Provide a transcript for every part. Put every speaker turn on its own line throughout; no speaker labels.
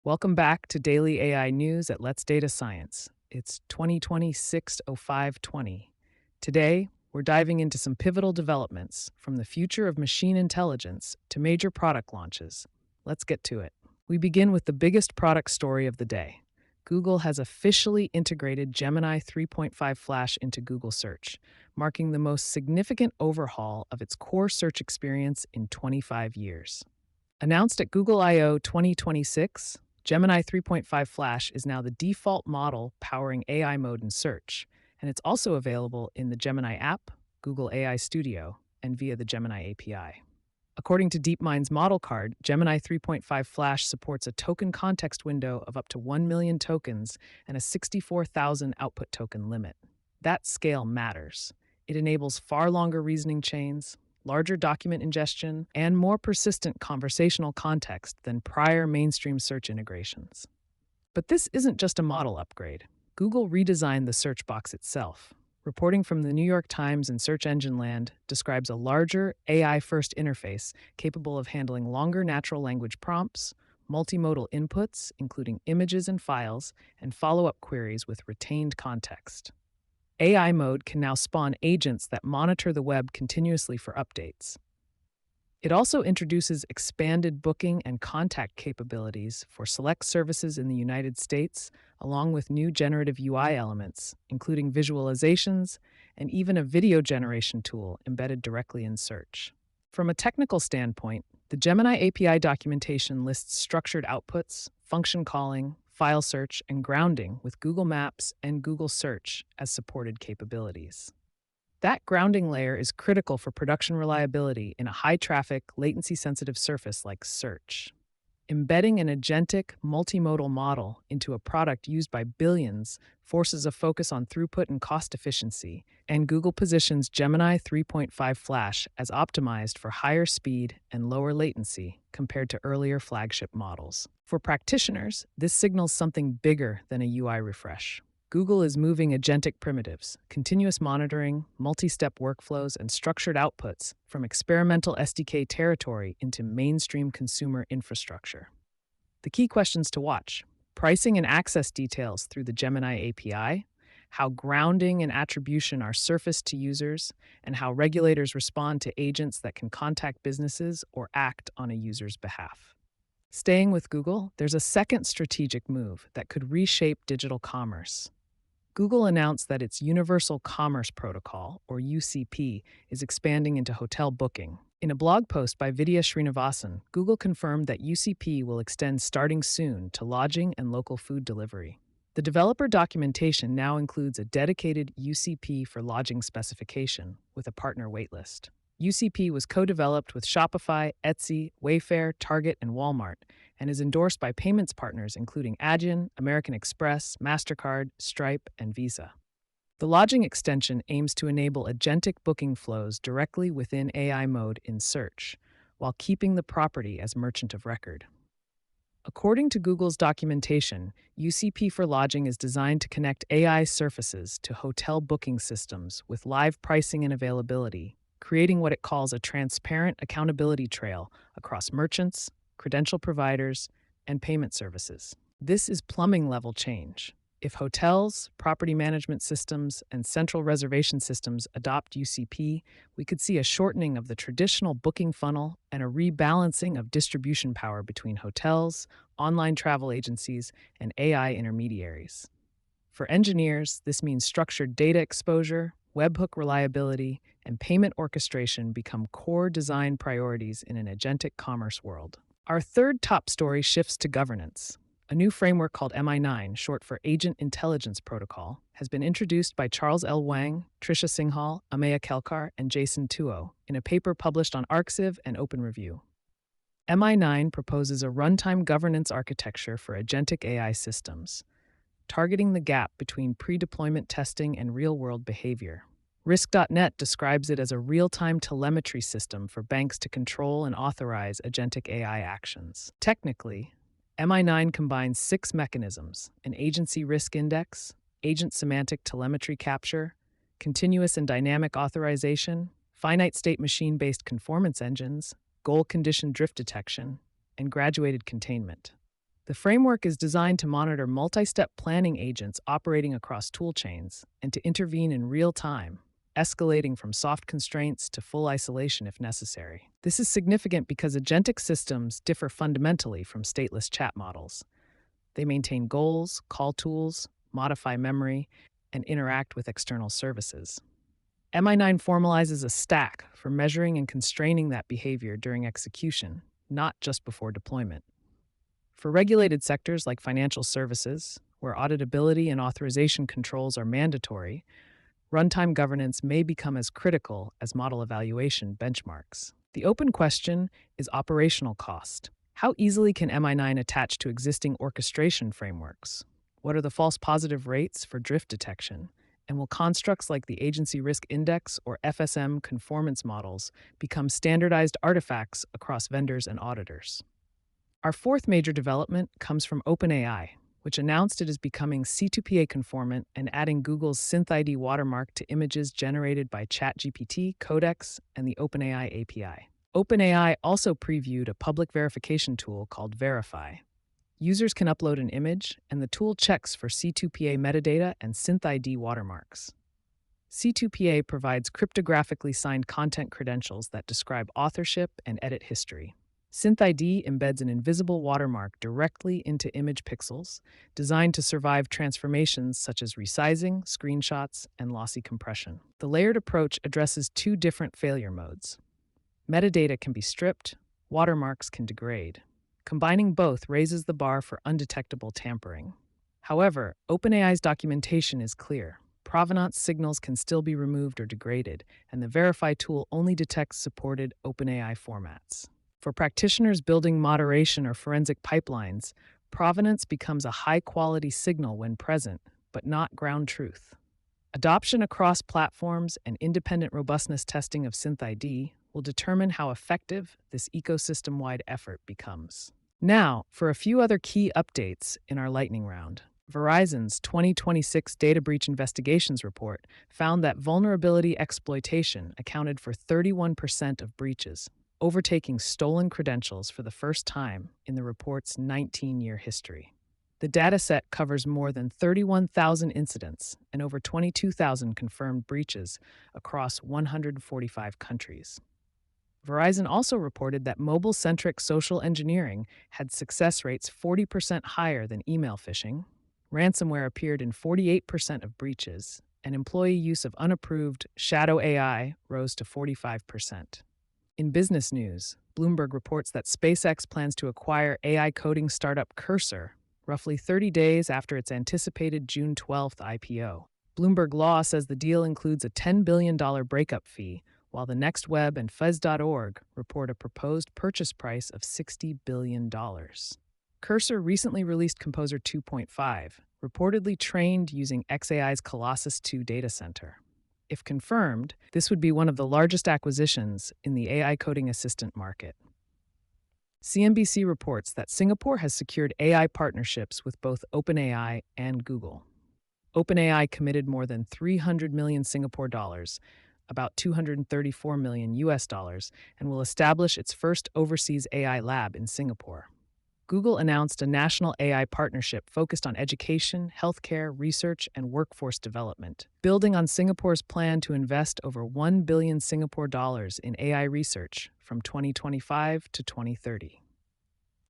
Welcome back to Daily AI News at Let's Data Science. It's 2026-05-20. Today, we're diving into some pivotal developments from the future of machine intelligence to major product launches. Let's get to it. We begin with the biggest product story of the day. Google has officially integrated Gemini 3.5 Flash into Google Search, marking the most significant overhaul of its core search experience in 25 years. Announced at Google I/O 2026, Gemini 3.5 Flash is now the default model powering AI mode in search, and it's also available in the Gemini app, Google AI Studio, and via the Gemini API. According to DeepMind's model card, Gemini 3.5 Flash supports a token context window of up to 1 million tokens and a 64,000 output token limit. That scale matters. It enables far longer reasoning chains, larger document ingestion, and more persistent conversational context than prior mainstream search integrations. But this isn't just a model upgrade. Google redesigned the search box itself. Reporting from the New York Times and Search Engine Land describes a larger, AI-first interface capable of handling longer natural language prompts, multimodal inputs, including images and files, and follow-up queries with retained context. AI mode can now spawn agents that monitor the web continuously for updates. It also introduces expanded booking and contact capabilities for select services in the United States, along with new generative UI elements, including visualizations and even a video generation tool embedded directly in search. From a technical standpoint, the Gemini API documentation lists structured outputs, function calling, file search, and grounding with Google Maps and Google Search as supported capabilities. That grounding layer is critical for production reliability in a high-traffic, latency-sensitive surface like search. Embedding an agentic, multimodal model into a product used by billions forces a focus on throughput and cost efficiency, and Google positions Gemini 3.5 Flash as optimized for higher speed and lower latency compared to earlier flagship models. For practitioners, this signals something bigger than a UI refresh. Google is moving agentic primitives, continuous monitoring, multi-step workflows, and structured outputs from experimental SDK territory into mainstream consumer infrastructure. The key questions to watch: pricing and access details through the Gemini API, how grounding and attribution are surfaced to users, and how regulators respond to agents that can contact businesses or act on a user's behalf. Staying with Google, there's a second strategic move that could reshape digital commerce. Google announced that its Universal Commerce Protocol, or UCP, is expanding into hotel booking. In a blog post by Vidya Srinivasan, Google confirmed that UCP will extend starting soon to lodging and local food delivery. The developer documentation now includes a dedicated UCP for lodging specification with a partner waitlist. UCP was co-developed with Shopify, Etsy, Wayfair, Target, and Walmart, and is endorsed by payments partners including Adyen, American Express, MasterCard, Stripe, and Visa. The lodging extension aims to enable agentic booking flows directly within AI mode in search, while keeping the property as merchant of record. According to Google's documentation, UCP for lodging is designed to connect AI surfaces to hotel booking systems with live pricing and availability, creating what it calls a transparent accountability trail across merchants, credential providers, and payment services. This is plumbing level change. If hotels, property management systems, and central reservation systems adopt UCP, we could see a shortening of the traditional booking funnel and a rebalancing of distribution power between hotels, online travel agencies, and AI intermediaries. For engineers, this means structured data exposure, webhook reliability, and payment orchestration become core design priorities in an agentic commerce world. Our third top story shifts to governance. A new framework called MI9, short for Agent Intelligence Protocol, has been introduced by Charles L. Wang, Trisha Singhal, Ameya Kelkar, and Jason Tuo in a paper published on ArcSiv and OpenReview. MI9 proposes a runtime governance architecture for agentic AI systems, targeting the gap between pre-deployment testing and real-world behavior. Risk.net describes it as a real-time telemetry system for banks to control and authorize agentic AI actions. Technically, MI9 combines 6 mechanisms: an agency risk index, agent semantic telemetry capture, continuous and dynamic authorization, finite state machine-based conformance engines, goal condition drift detection, and graduated containment. The framework is designed to monitor multi-step planning agents operating across tool chains and to intervene in real time, escalating from soft constraints to full isolation if necessary. This is significant because agentic systems differ fundamentally from stateless chat models. They maintain goals, call tools, modify memory, and interact with external services. MI9 formalizes a stack for measuring and constraining that behavior during execution, not just before deployment. For regulated sectors like financial services, where auditability and authorization controls are mandatory, runtime governance may become as critical as model evaluation benchmarks. The open question is operational cost. How easily can MI9 attach to existing orchestration frameworks? What are the false positive rates for drift detection? And will constructs like the Agency Risk Index or FSM conformance models become standardized artifacts across vendors and auditors? Our fourth major development comes from OpenAI, which announced it is becoming C2PA conformant and adding Google's SynthID watermark to images generated by ChatGPT, Codex, and the OpenAI API. OpenAI also previewed a public verification tool called Verify. Users can upload an image, and the tool checks for C2PA metadata and SynthID watermarks. C2PA provides cryptographically signed content credentials that describe authorship and edit history. SynthID embeds an invisible watermark directly into image pixels, designed to survive transformations such as resizing, screenshots, and lossy compression. The layered approach addresses two different failure modes. Metadata can be stripped, watermarks can degrade. Combining both raises the bar for undetectable tampering. However, OpenAI's documentation is clear. Provenance signals can still be removed or degraded, and the Verify tool only detects supported OpenAI formats. For practitioners building moderation or forensic pipelines, provenance becomes a high-quality signal when present, but not ground truth. Adoption across platforms and independent robustness testing of SynthID will determine how effective this ecosystem-wide effort becomes. Now, for a few other key updates in our lightning round. Verizon's 2026 Data Breach Investigations Report found that vulnerability exploitation accounted for 31% of breaches, overtaking stolen credentials for the first time in the report's 19-year history. The dataset covers more than 31,000 incidents and over 22,000 confirmed breaches across 145 countries. Verizon also reported that mobile-centric social engineering had success rates 40% higher than email phishing, ransomware appeared in 48% of breaches, and employee use of unapproved shadow AI rose to 45%. In business news, Bloomberg reports that SpaceX plans to acquire AI coding startup Cursor, roughly 30 days after its anticipated June 12th IPO. Bloomberg Law says the deal includes a $10 billion breakup fee, while the Next Web and Fez.org report a proposed purchase price of $60 billion. Cursor recently released Composer 2.5, reportedly trained using xAI's Colossus 2 data center. If confirmed, this would be one of the largest acquisitions in the AI coding assistant market. CNBC reports that Singapore has secured AI partnerships with both OpenAI and Google. OpenAI committed more than 300 million Singapore dollars, about 234 million US dollars, and will establish its first overseas AI lab in Singapore. Google announced a national AI partnership focused on education, healthcare, research, and workforce development, building on Singapore's plan to invest over 1 billion Singapore dollars in AI research from 2025 to 2030.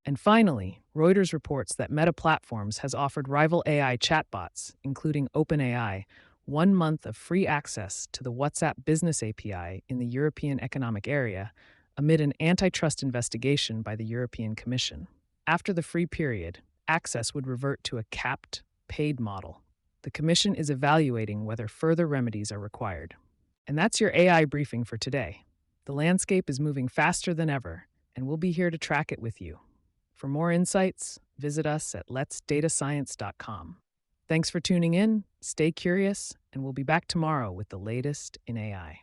And finally, Reuters reports that Meta Platforms has offered rival AI chatbots, including OpenAI, 1 month of free access to the WhatsApp Business API in the European Economic Area amid an antitrust investigation by the European Commission. After the free period, access would revert to a capped, paid model. The Commission is evaluating whether further remedies are required. And that's your AI briefing for today. The landscape is moving faster than ever, and we'll be here to track it with you. For more insights, visit us at letsdatascience.com. Thanks for tuning in, stay curious, and we'll be back tomorrow with the latest in AI.